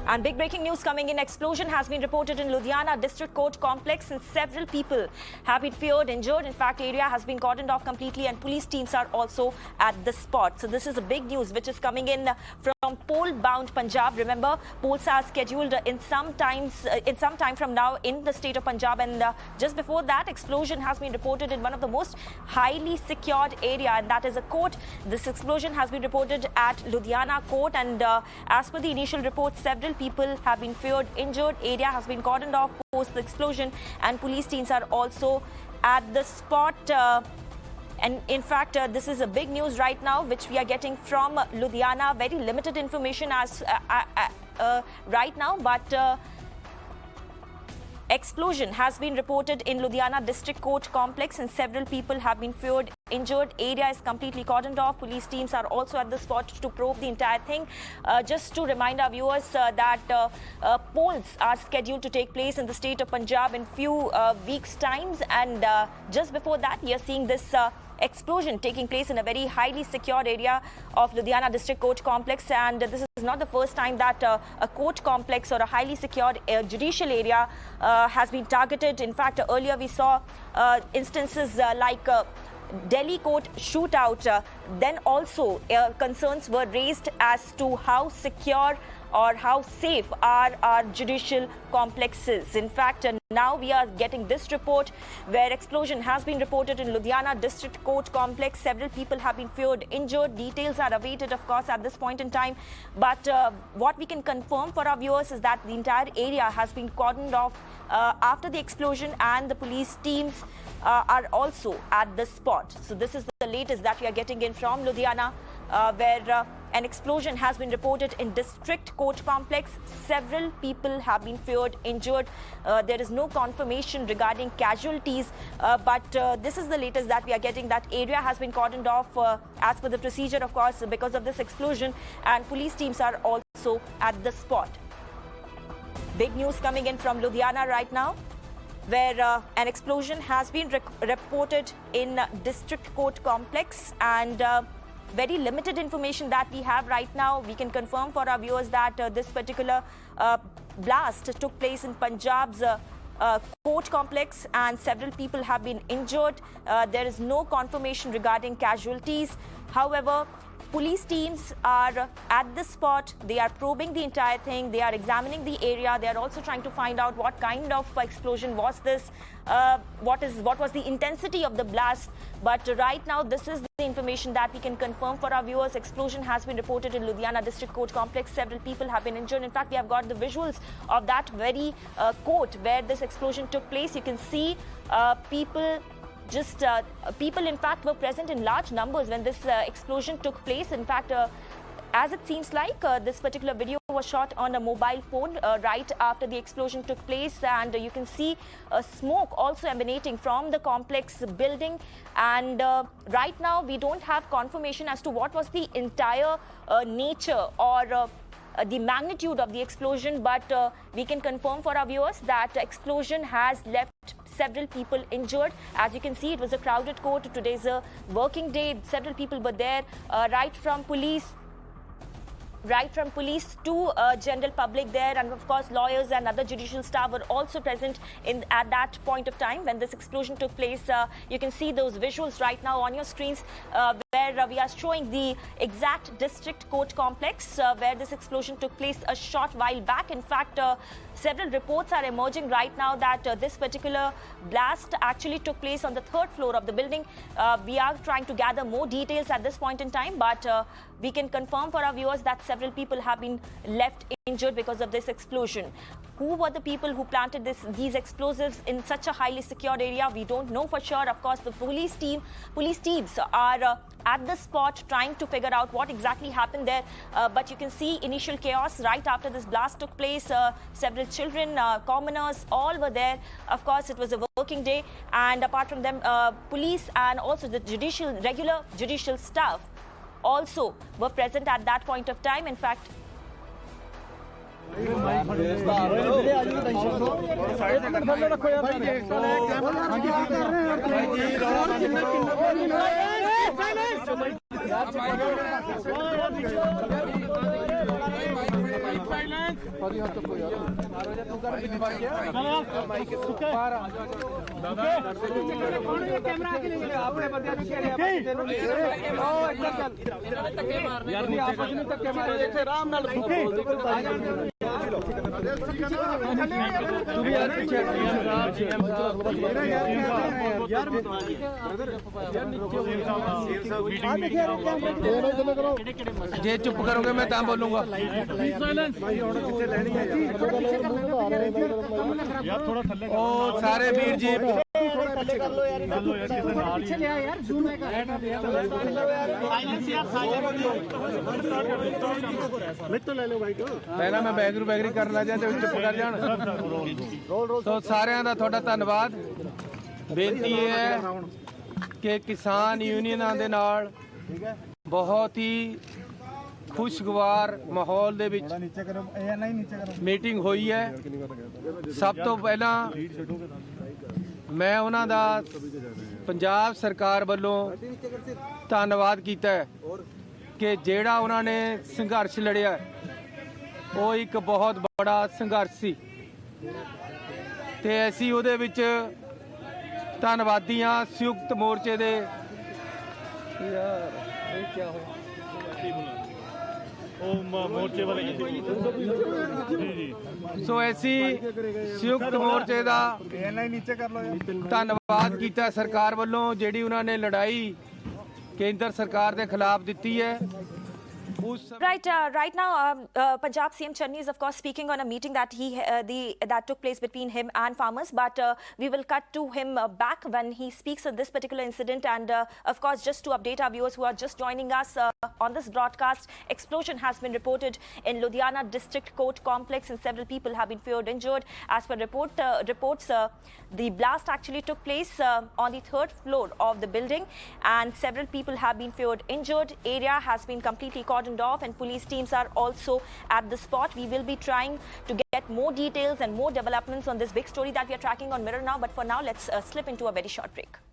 And big breaking news coming in. Explosion has been reported in Ludhiana District Court complex and several people have been feared, injured. In fact, area has been cordoned off completely and police teams are also at the spot. So this is a big news which is coming in from poll-bound Punjab. Remember, polls are scheduled in some time from now in the state of Punjab, and just before that, explosion has been reported in one of the most highly secured area, and that is a court. This explosion has been reported at Ludhiana Court, and as per the initial report, several people have been feared, injured. Area has been cordoned off post the explosion, and police teams are also at the spot. And in fact, this is a big news right now, which we are getting from Ludhiana. Very limited information as right now, but explosion has been reported in Ludhiana District Court complex, and several people have been feared, injured. Area is completely cordoned off. Police teams are also at the spot to probe the entire thing. Just to remind our viewers that polls are scheduled to take place in the state of Punjab in few weeks' times, and just before that, we are seeing this explosion taking place in a very highly secured area of Ludhiana District Court complex, and this is not the first time that a court complex or a highly secured judicial area has been targeted. In fact, earlier we saw instances like Delhi court shootout. Then also concerns were raised as to how secure or how safe are our judicial complexes. In fact, now we are getting this report where explosion has been reported in Ludhiana District Court complex. Several people have been feared, injured. Details are awaited, of course, at this point in time. But what we can confirm for our viewers is that the entire area has been cordoned off after the explosion, and the police teams are also at the spot. So this is the latest that we are getting in from Ludhiana, where an explosion has been reported in District Court complex. Several people have been feared, injured. There is no confirmation regarding casualties, but this is the latest that we are getting, that area has been cordoned off as per the procedure, of course, because of this explosion, and police teams are also at the spot. Big news coming in from Ludhiana right now, where an explosion has been reported in District Court complex, and very limited information that we have right now. We can confirm for our viewers that this particular blast took place in Punjab's court complex, and several people have been injured. There is no confirmation regarding casualties. However, police teams are at the spot. They are probing the entire thing. They are examining the area. They are also trying to find out what kind of explosion was this, what was the intensity of the blast. But right now, this is the information that we can confirm for our viewers. Explosion has been reported in Ludhiana District Court complex. Several people have been injured. In fact, we have got the visuals of that very court where this explosion took place. You can see people in fact were present in large numbers when this explosion took place. In fact, as it seems like, this particular video was shot on a mobile phone right after the explosion took place, and you can see smoke also emanating from the complex building. And right now we don't have confirmation as to what was the entire nature or the magnitude of the explosion, but we can confirm for our viewers that explosion has left several people injured. As you can see, it was a crowded court. Today's a working day. Several people were there, right from police to general public there, and of course lawyers and other judicial staff were also present at that point of time when this explosion took place. You can see those visuals right now on your screens, where we are showing the exact district court complex where this explosion took place a short while back. In fact, several reports are emerging right now that this particular blast actually took place on the 3rd floor of the building. We are trying to gather more details at this point in time, but we can confirm for our viewers that several people have been left injured because of this explosion. Who were the people who planted these explosives in such a highly secured area? We don't know for sure. Of course, the police teams are at the spot trying to figure out what exactly happened there. But you can see initial chaos right after this blast took place. Several children, commoners, all were there. Of course, it was a working day, and apart from them, police and also the regular judicial staff also were present at that point of time. In fact, जे चुप करोगे मैं तां बोलूंगा। ओ सारे वीर जी पहला मैं बैगरी कर ला जाए चुप कर जान। तो सारिਆਂ ਦਾ ਤੁਹਾਡਾ ਧੰਨਵਾਦ। ਬੇਨਤੀ ਇਹ ਹੈ ਕਿ ਕਿਸਾਨ ਯੂਨੀਅਨਾਂ ਦੇ ਨਾਲ ਬਹੁਤ ਹੀ ਖੁਸ਼ਗਵਾਰ ਮਾਹੌਲ ਦੇ ਵਿੱਚ ਮੀਟਿੰਗ ਹੋਈ ਹੈ। ਸਭ ਤੋਂ ਪਹਿਲਾਂ ਮੈਂ ਉਹਨਾਂ ਦਾ ਪੰਜਾਬ ਸਰਕਾਰ ਵੱਲੋਂ ਧੰਨਵਾਦ ਕੀਤਾ ਹੈ ਕਿ ਜਿਹੜਾ ਉਹਨਾਂ ਨੇ ਸੰਘਰਸ਼ ਲੜਿਆ ਉਹ ਇੱਕ ਬਹੁਤ ਬੜਾ ਸੰਘਰਸ਼ ਸੀ ਤੇ ਅਸੀਂ ਉਹਦੇ ਵਿੱਚ ਧੰਨਵਾਦੀ ਹਾਂ ਸੰਯੁਕਤ ਮੋਰਚੇ ਦੇ। ਯਾਰ ਇਹ ਕੀ ਹੋਇਆ मोर्चे वाले सो ऐसी संयुक्त मोर्चे का धन्यवाद किया सरकार वालों जिहड़ी उन्होंने लड़ाई केंद्र सरकार के खिलाफ दी है। Right now, Punjab CM Channi is of course speaking on a meeting that that took place between him and farmers. But we will cut to him back when he speaks on this particular incident. And of course, just to update our viewers who are just joining us on this broadcast, explosion has been reported in Ludhiana District Court complex, and several people have been feared injured. As per reports, the blast actually took place on the 3rd floor of the building, and several people have been feared injured. Area has been completely cordoned off, and police teams are also at the spot. We will be trying to get more details and more developments on this big story that we are tracking on Mirror now. But for now, let's slip into a very short break.